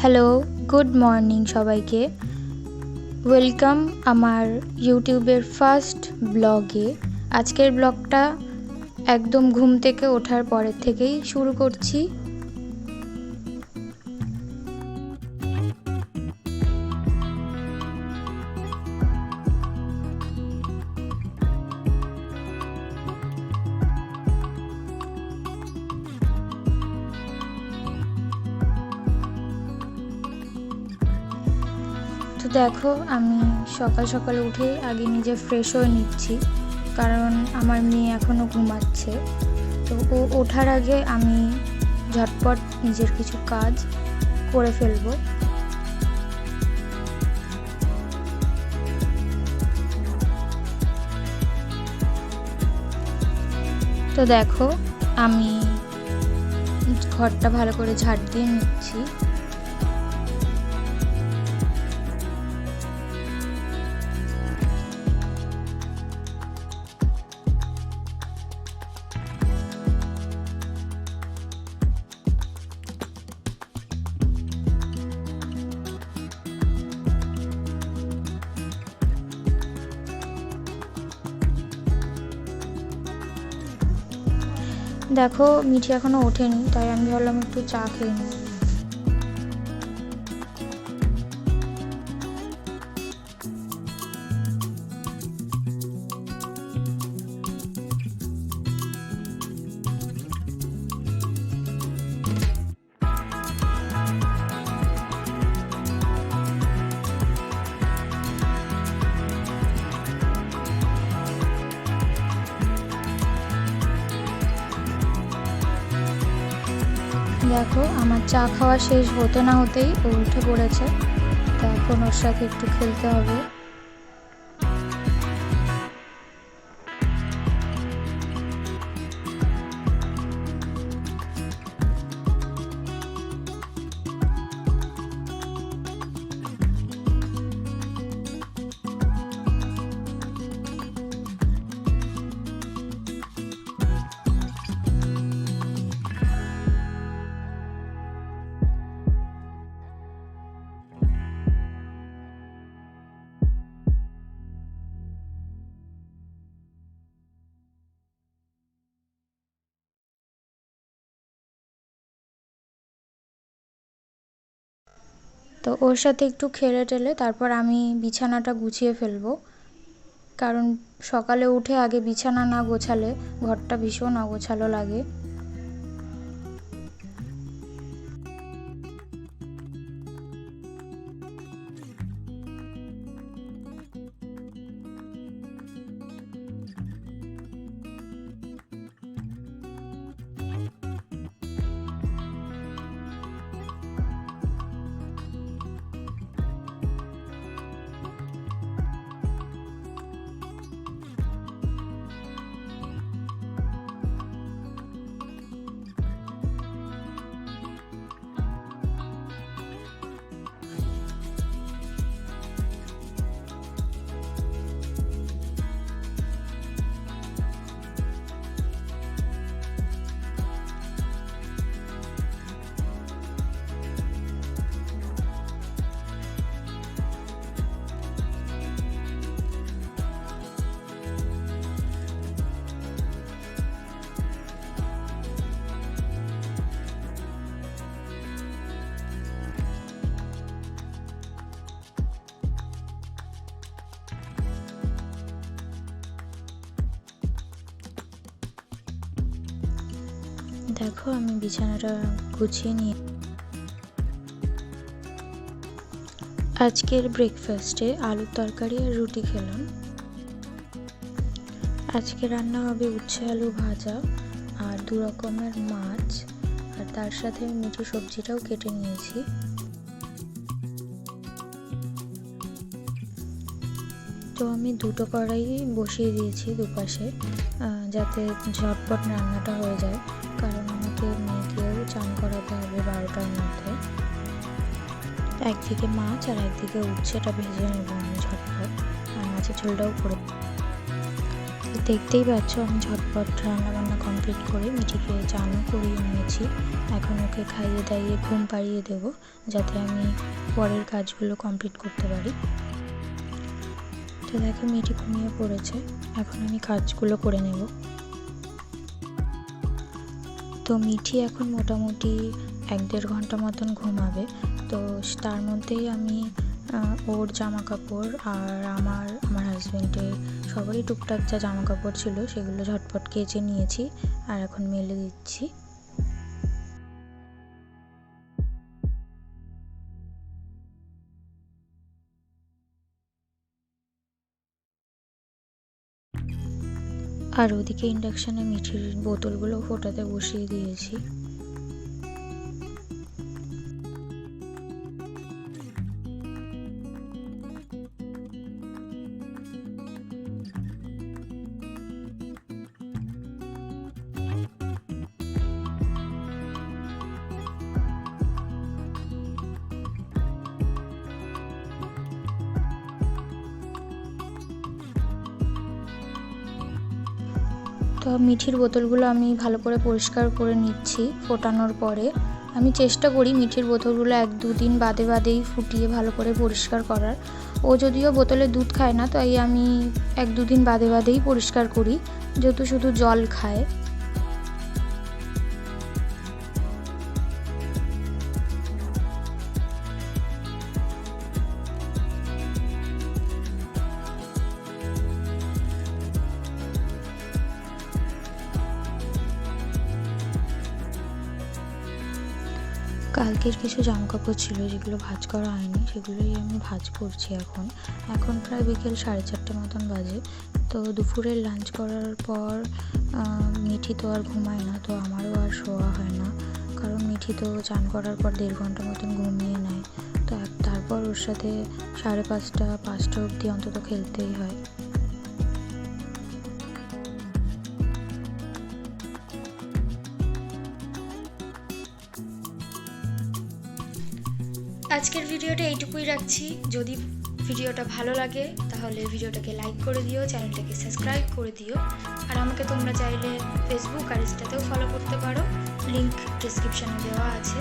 Hello, good morning সবাইকে। Welcome আমার ইউটিউবের ফার্স্ট ব্লগে। আজকের ব্লগটা একদম ঘুম থেকে ওঠার পরের থেকেই শুরু করছি। তো দেখো, আমি সকাল সকাল উঠে আগে নিজে ফ্রেশ হয়ে নিচ্ছি, কারণ আমার মেয়ে এখনও ঘুমাচ্ছে। তো ও ওঠার আগে আমি ঝটপট নিজের কিছু কাজ করে ফেলবো। তো দেখো, আমি ঘরটা ভালো করে ঝাড় দিয়ে নিচ্ছি। দেখো, মিঠি এখনো ওঠেনি, তাই আমি ভাবলাম একটু চা খেয়ে নিই। দেখো, আমার চা খাওয়া শেষ হতে না হতেই ও উঠে পড়েছে। তো এখন ওর সাথে একটু খেলতে হবে। তো ওর সাথে একটু খেলে টেলে তারপর আমি বিছানাটা গুছিয়ে ফেলবো, কারণ সকালে উঠে আগে বিছানা না গোছালে ঘরটা ভীষণ অগোছালো লাগে। দেখো, আমি বিছানাটা গুছিয়ে নিয়ে আজকের ব্রেকফাস্টে আলুর তরকারি আর রুটি খেলাম। আজকে রান্না হবে উচ্ছে আলু ভাজা আর 2 রকমের মাছ, আর তার সাথে মিঠি সবজিটাও কেটে নিয়েছি। তো আমি 2টো কড়াই বসিয়ে দিয়েছি দুপাশে, যাতে ঝটপট রান্নাটা হয়ে যায়, কারণ আমাকে মেয়েকেও চান করাতে হবে 12টার মধ্যে। একদিকে মাছ আর একদিকে উচ্ছেটা ভেজে নেব আমি ঝটপট, আর মাছের ঝোলটাও করে। দেখতেই পাচ্ছ আমি ঝটপট রান্নাবান্না কমপ্লিট করে মিঠিকে চানও করিয়ে নিয়েছি। এখন ওকে খাইয়ে দাইয়ে ঘুম পাড়িয়ে দেবো, যাতে আমি পরের কাজগুলো কমপ্লিট করতে পারি। তো দেখো মিঠি ঘুমিয়ে পড়েছে, এখন আমি কাজগুলো করে নেব। তো মিঠি এখন মোটামুটি 1-1.5 ঘন্টা মতন ঘুমাবে। তো তার মধ্যেই আমি ওর জামা কাপড় আর আমার হাজব্যান্ডের সবারই টুকটাক যা জামা কাপড় ছিল সেগুলো ঝটপট কেচে নিয়েছি আর এখন মেলে দিচ্ছি। আর ওদিকে ইন্ডাকশানে মিঠির বোতলগুলো ফোটাতে বসিয়ে দিয়েছি। তো মিঠির বোতলগুলো আমি ভালো করে পরিষ্কার করে নিচ্ছি। ফোটানোর পরে আমি চেষ্টা করি মিঠির বোতলগুলো 1-2 দিন বাদে বাদেই ফুটিয়ে ভালো করে পরিষ্কার করার। ও যদিও বোতলে দুধ খায় না, তাই আমি 1-2 দিন বাদে বাদেই পরিষ্কার করি, যেহেতু শুধু জল খায়। কালকের কিছু জামাকাপড় ছিল যেগুলো ভাঁজ করা হয়নি, সেগুলোই আমি ভাঁজ করছি। এখন প্রায় বিকেল 4:30 মতন বাজে। তো দুপুরের লাঞ্চ করার পর মিঠি তো আর ঘুমায় না, তো আমারও আর শোয়া হয় না, কারণ মিঠি তো চান করার পর 1.5 ঘন্টা মতন ঘুমিয়ে নেয়। তো তারপর ওর সাথে 5:30 অবধি অন্তত খেলতেই হয়। আজকের ভিডিওটা এইটুকুই রাখছি। যদি ভিডিওটা ভালো লাগে তাহলে ভিডিওটাকে লাইক করে দিও, চ্যানেলটাকে সাবস্ক্রাইব করে দিও। আর আমাকে তোমরা চাইলে ফেসবুক আর ইনস্টাতেও ফলো করতে পারো, লিংক ডিসক্রিপশানে দেওয়া আছে।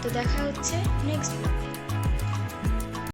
তো দেখা হচ্ছে নেক্সট ব্লগে।